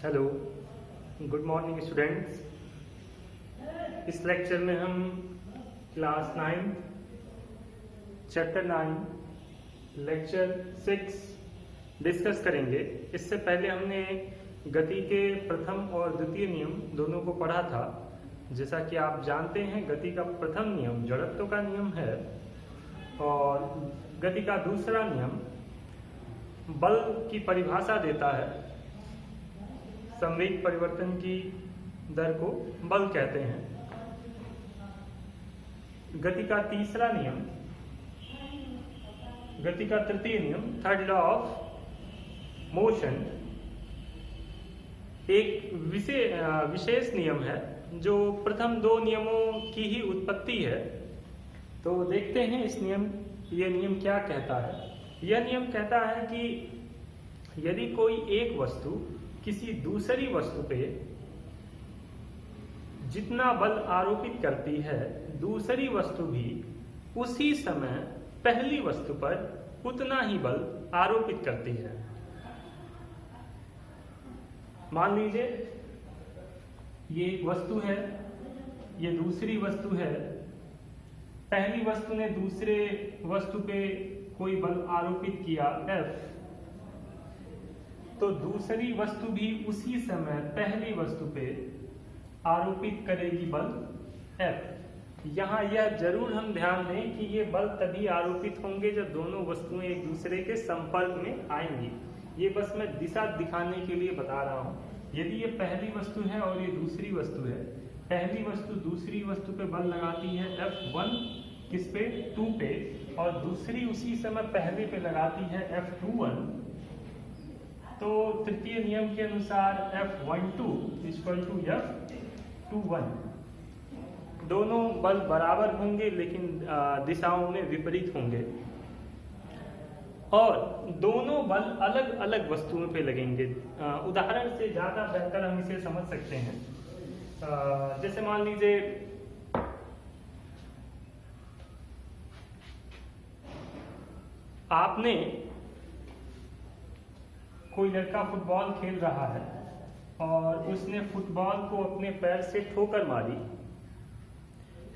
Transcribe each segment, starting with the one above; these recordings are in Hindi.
Hello, good morning students. इस लेक्चर में हम क्लास 9 चैप्टर 9 लेक्चर 6 डिस्कस करेंगे। इससे पहले हमने गति के प्रथम और द्वितीय नियम दोनों को पढ़ा था। जैसा कि आप जानते हैं, गति का प्रथम नियम जड़त्व का नियम है और गति का दूसरा नियम बल की परिभाषा देता है। संवेग परिवर्तन की दर को बल कहते हैं। गति का तीसरा नियम, गति का तृतीय नियम, थर्ड लॉ ऑफ मोशन, एक विशेष नियम है जो प्रथम दो नियमों की ही उत्पत्ति है। तो देखते हैं यह नियम क्या कहता है। यह नियम कहता है कि यदि कोई एक वस्तु किसी दूसरी वस्तु पे जितना बल आरोपित करती है, दूसरी वस्तु भी उसी समय पहली वस्तु पर उतना ही बल आरोपित करती है। मान लीजिए ये एक वस्तु है, ये दूसरी वस्तु है। पहली वस्तु ने दूसरे वस्तु पे कोई बल आरोपित किया F, तो दूसरी वस्तु भी उसी समय पहली वस्तु पे आरोपित करेगी बल F। यहाँ यह जरूर हम ध्यान दें कि ये बल तभी आरोपित होंगे जब दोनों वस्तुएं एक दूसरे के संपर्क में आएंगी। ये बस मैं दिशा दिखाने के लिए बता रहा हूँ। यदि ये पहली वस्तु है और ये दूसरी वस्तु है, पहली वस्तु दूसरी वस्तु पे बल लगाती है F1 किस पे 2 पे, और दूसरी उसी समय पहले पे लगाती है F21, तो तृतीय नियम के अनुसार F12 इक्वल टू F21। दोनों बल बराबर होंगे लेकिन दिशाओं में विपरीत होंगे और दोनों बल अलग अलग वस्तुओं पे लगेंगे। उदाहरण से ज्यादा बेहतर हम इसे समझ सकते हैं। जैसे मान लीजिए आपने कोई लड़का फुटबॉल खेल रहा है और उसने फुटबॉल को अपने पैर से ठोकर मारी,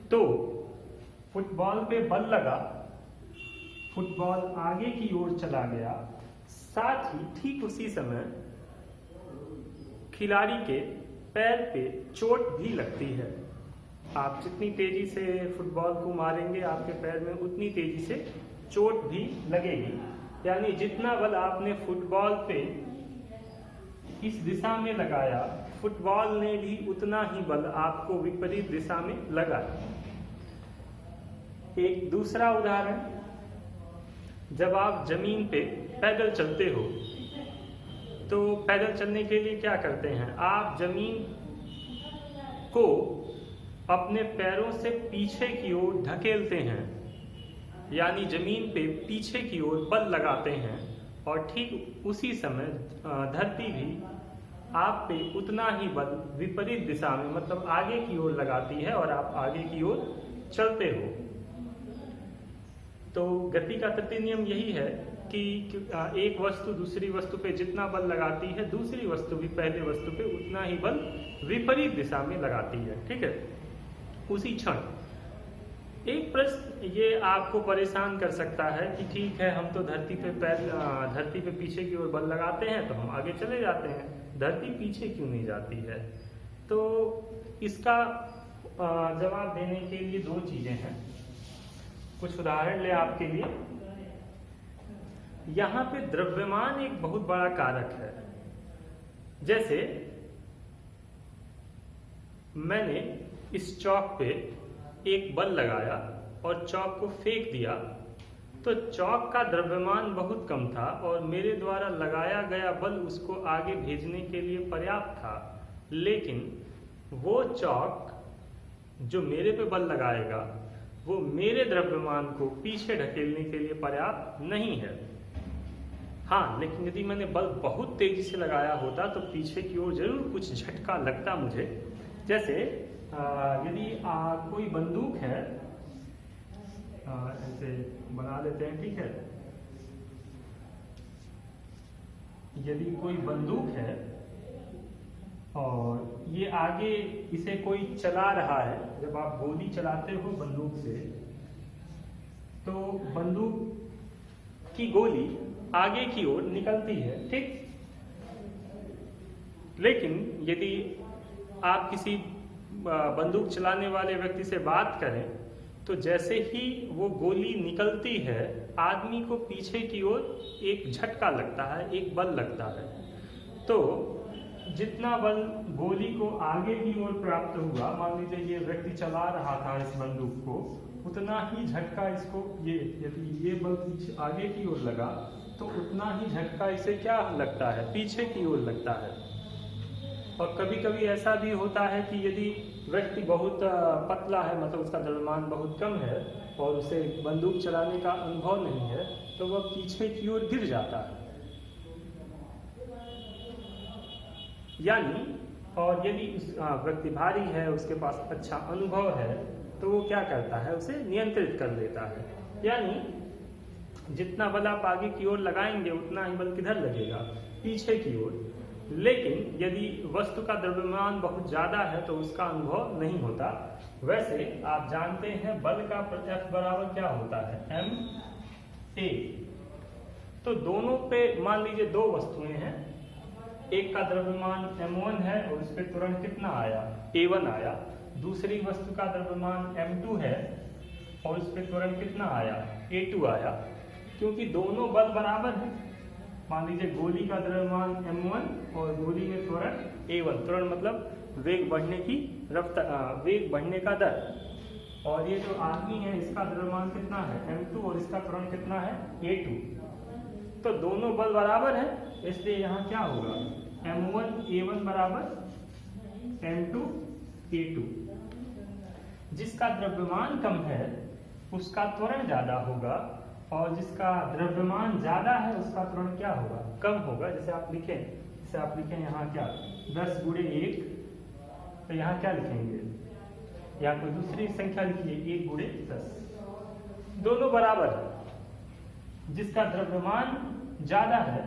तो फुटबॉल पे बल लगा, फुटबॉल आगे की ओर चला गया। साथ ही ठीक उसी समय खिलाड़ी के पैर पे चोट भी लगती है। आप जितनी तेजी से फुटबॉल को मारेंगे, आपके पैर में उतनी तेजी से चोट भी लगेगी। यानी जितना बल आपने फुटबॉल पे इस दिशा में लगाया, फुटबॉल ने भी उतना ही बल आपको विपरीत दिशा में लगाया। एक दूसरा उदाहरण, जब आप जमीन पे पैदल चलते हो तो पैदल चलने के लिए क्या करते हैं? आप जमीन को अपने पैरों से पीछे की ओर ढकेलते हैं, यानी जमीन पे पीछे की ओर बल लगाते हैं और ठीक उसी समय धरती भी आप पे उतना ही बल विपरीत दिशा में, मतलब आगे की ओर लगाती है और आप आगे की ओर चलते हो। तो गति का तृतीय नियम यही है कि एक वस्तु दूसरी वस्तु पे जितना बल लगाती है, दूसरी वस्तु भी पहले वस्तु पे उतना ही बल विपरीत दिशा में लगाती है। ठीक है, उसी क्षण। एक प्रश्न ये आपको परेशान कर सकता है कि ठीक है, हम तो धरती पे पीछे की ओर बल लगाते हैं तो हम आगे चले जाते हैं, धरती पीछे क्यों नहीं जाती है? तो इसका जवाब देने के लिए दो चीजें हैं। कुछ उदाहरण ले आपके लिए। यहाँ पे द्रव्यमान एक बहुत बड़ा कारक है। जैसे मैंने इस चौक पे एक बल लगाया और चौक को फेंक दिया, तो चौक का द्रव्यमान बहुत कम था और मेरे द्वारा लगाया गया बल उसको आगे भेजने के लिए पर्याप्त था। लेकिन वो चौक जो मेरे पे बल लगाएगा वो मेरे द्रव्यमान को पीछे ढकेलने के लिए पर्याप्त नहीं है। हाँ, लेकिन यदि मैंने बल बहुत तेजी से लगाया होता तो पीछे की ओर जरूर कुछ झटका लगता मुझे। जैसे यदि कोई बंदूक है, ऐसे बना लेते हैं, ठीक है। यदि कोई बंदूक है ये आगे इसे कोई चला रहा है। जब आप गोली चलाते हो बंदूक से तो बंदूक की गोली आगे की ओर निकलती है, ठीक। लेकिन यदि आप किसी बंदूक चलाने वाले व्यक्ति से बात करें तो जैसे ही वो गोली निकलती है आदमी को पीछे की ओर एक झटका लगता है, एक बल लगता है। तो जितना बल गोली को आगे की ओर प्राप्त हुआ, मान लीजिए ये व्यक्ति चला रहा था इस बंदूक को, उतना ही झटका इसको यदि ये बल पीछे आगे की ओर लगा तो उतना ही झटका इसे क्या लगता है, पीछे की ओर लगता है। और कभी कभी ऐसा भी होता है कि यदि व्यक्ति बहुत पतला है, मतलब उसका द्रव्यमान बहुत कम है और उसे बंदूक चलाने का अनुभव नहीं है, तो वह पीछे की ओर गिर जाता है। यानी और यदि व्यक्ति भारी है, उसके पास अच्छा अनुभव है, तो वो क्या करता है, उसे नियंत्रित कर लेता है। यानी जितना बल आप आगे की ओर लगाएंगे उतना ही बल किधर लगेगा, पीछे की ओर। लेकिन यदि वस्तु का द्रव्यमान बहुत ज्यादा है तो उसका अनुभव नहीं होता। वैसे आप जानते हैं बल का F बराबर क्या होता है, ma। तो दोनों पे मान लीजिए दो वस्तुएं हैं, एक का द्रव्यमान m1 है और उस पे तुरंत कितना आया, a1 आया। दूसरी वस्तु का द्रव्यमान m2 है और उस पे तुरंत कितना आया, a2 आया। क्योंकि दोनों बल बराबर है। मान लीजिए गोली का द्रव्यमान m1 और गोली में त्वरण a1। त्वरण मतलब वेग बढ़ने की रफ्तार, वेग बढ़ने का दर। और ये जो आदमी है इसका द्रव्यमान कितना है, m2, और इसका त्वरण कितना है, a2। तो दोनों बल बराबर है, इसलिए यहाँ क्या होगा, m1 a1 बराबर m2 a2। जिसका द्रव्यमान कम है उसका त्वरण ज्यादा होगा और जिसका द्रव्यमान ज्यादा है उसका त्वरण क्या होगा, कम होगा। जैसे आप लिखें यहाँ क्या 10 गुणे 1, तो यहाँ क्या लिखेंगे, या कोई दूसरी संख्या लिखिए 1 गुणे 10। दोनों बराबर है। जिसका द्रव्यमान ज्यादा है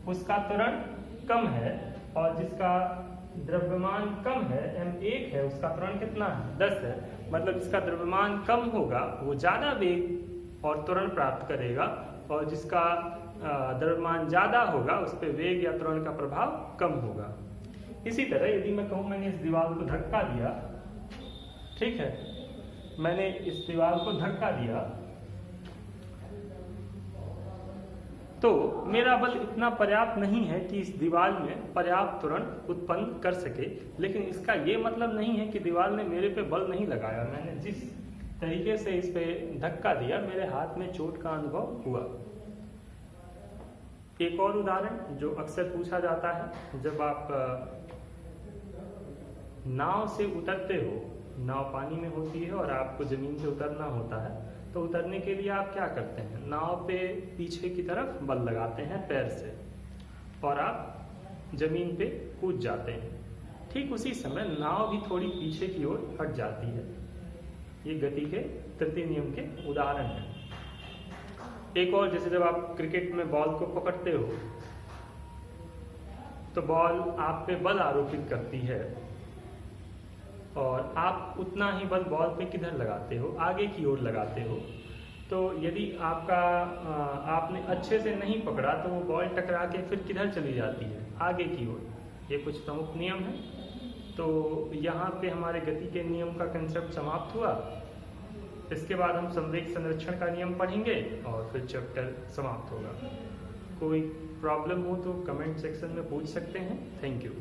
उसका त्वरण कम है और जिसका द्रव्यमान कम है m1 है उसका त्वरण कितना है, 10 है। मतलब जिसका द्रव्यमान कम होगा वो ज्यादा वेग और त्वरण प्राप्त करेगा और जिसका द्रव्यमान ज्यादा होगा उस पर वेग या त्वरण का प्रभाव कम होगा। इसी तरह यदि मैं कहूं मैंने इस दीवार को धक्का दिया, ठीक है, मैंने इस दीवार को धक्का दिया तो मेरा बल इतना पर्याप्त नहीं है कि इस दीवार में पर्याप्त त्वरण उत्पन्न कर सके। लेकिन इसका ये मतलब नहीं है कि दीवार ने मेरे पे बल नहीं लगाया। मैंने जिस तरीके से इस पे धक्का दिया मेरे हाथ में चोट का अनुभव हुआ। एक और उदाहरण जो अक्सर पूछा जाता है, जब आप नाव से उतरते हो, नाव पानी में होती है और आपको जमीन से उतरना होता है, तो उतरने के लिए आप क्या करते हैं, नाव पे पीछे की तरफ बल लगाते हैं पैर से और आप जमीन पे कूद जाते हैं। ठीक उसी समय नाव भी थोड़ी पीछे की ओर हट जाती है। ये गति के तृतीय नियम के उदाहरण हैं। एक और, जैसे जब आप क्रिकेट में बॉल को पकड़ते हो तो बॉल आप पे बल आरोपित करती है और आप उतना ही बल बॉल पे किधर लगाते हो, आगे की ओर लगाते हो। तो यदि आपने अच्छे से नहीं पकड़ा तो वो बॉल टकरा के फिर किधर चली जाती है, आगे की ओर। ये कुछ प्रमुख नियम है। तो यहाँ पे हमारे गति के नियम का कंसेप्ट समाप्त हुआ। इसके बाद हम संवेग संरक्षण का नियम पढ़ेंगे और फिर चैप्टर समाप्त होगा। कोई प्रॉब्लम हो तो कमेंट सेक्शन में पूछ सकते हैं। Thank you.